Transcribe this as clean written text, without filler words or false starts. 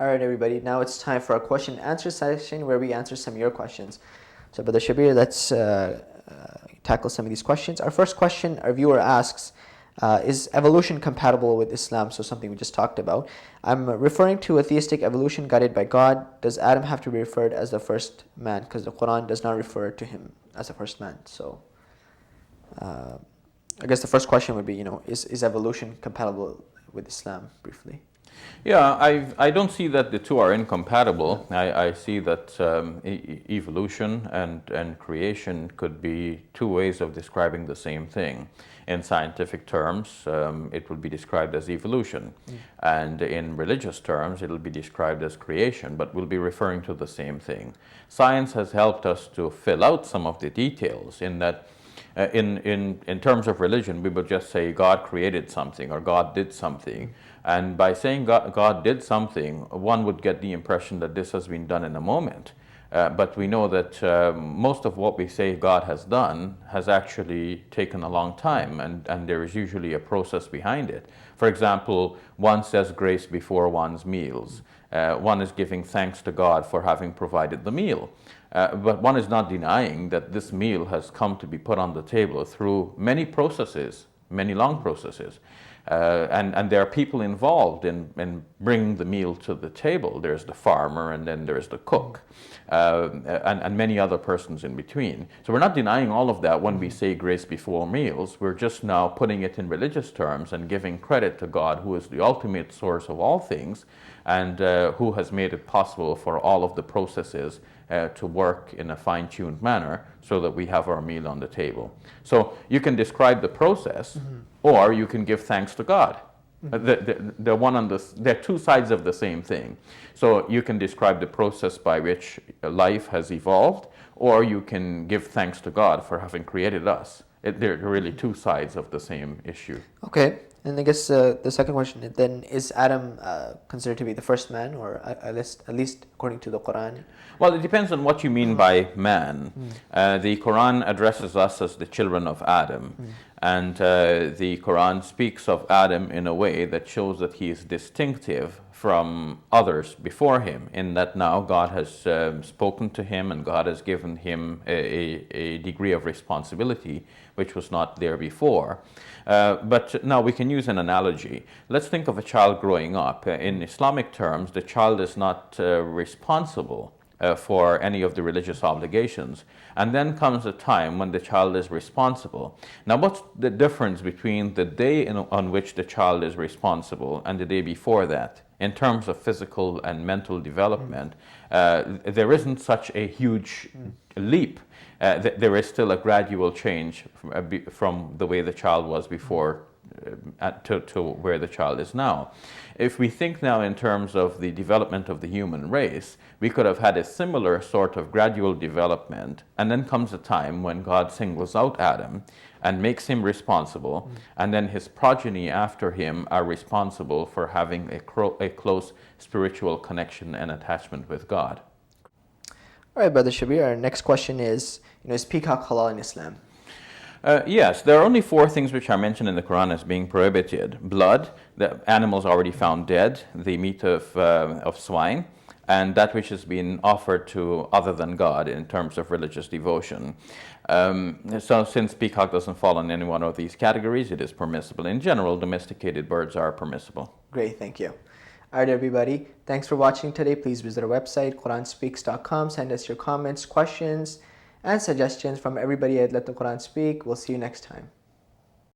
All right, everybody. Now it's time for our question and answer session where we answer some of your questions. So, Brother Shabir, let's tackle some of these questions. Our first question, our viewer asks, is evolution compatible with Islam? So something we just talked about. I'm referring to a theistic evolution guided by God. Does Adam have to be referred as the first man? Because the Quran does not refer to him as the first man. So I guess the first question would be, is evolution compatible with Islam, briefly? Yeah, I don't see that the two are incompatible. I see that evolution and creation could be two ways of describing the same thing. In scientific terms, it will be described as evolution, and in religious terms, it will be described as creation, but we'll be referring to the same thing. Science has helped us to fill out some of the details in that in terms of religion, we would just say God created something or God did something. And by saying God did something, one would get the impression that this has been done in a moment. But we know that most of what we say God has done has actually taken a long time, and there is usually a process behind it. For example, one says grace before one's meals. One is giving thanks to God for having provided the meal. But one is not denying that this meal has come to be put on the table through many processes, many long processes. And there are people involved in bringing the meal to the table. There's the farmer, and then there's the cook, and many other persons in between. So we're not denying all of that when we say grace before meals. We're just now putting it in religious terms and giving credit to God, who is the ultimate source of all things, and who has made it possible for all of the processes to work in a fine-tuned manner so that we have our meal on the table. So you can describe the process, or you can give thanks to God. They're two sides of the same thing. So you can describe the process by which life has evolved, or you can give thanks to God for having created us. They're really two sides of the same issue. Okay. And I guess the second question then, is Adam considered to be the first man, or at least according to the Quran? Well, it depends on what you mean by man. The Quran addresses us as the children of Adam. And the Quran speaks of Adam in a way that shows that he is distinctive from others before him, in that now God has spoken to him and God has given him a degree of responsibility which was not there before. But now we can use an analogy. Let's think of a child growing up. In Islamic terms, the child is not responsible for any of the religious obligations. And then comes a time when the child is responsible. Now, what's the difference between the day on which the child is responsible and the day before that? In terms of physical and mental development, there isn't such a huge leap. There is still a gradual change from the way the child was before to where the child is now. If we think now in terms of the development of the human race, we could have had a similar sort of gradual development, and then comes a time when God singles out Adam and makes him responsible, and then his progeny after him are responsible for having a close spiritual connection and attachment with God. All right, Brother Shabir, our next question is peacock halal in Islam? Yes, there are only 4 things which are mentioned in the Quran as being prohibited. Blood, the animals already found dead, the meat of swine, and that which has been offered to other than God in terms of religious devotion. So since peacock doesn't fall in any one of these categories, it is permissible. In general, domesticated birds are permissible. Great, thank you. All right, everybody. Thanks for watching today. Please visit our website, QuranSpeaks.com. Send us your comments, questions, and suggestions. From everybody at Let the Quran Speak. We'll see you next time.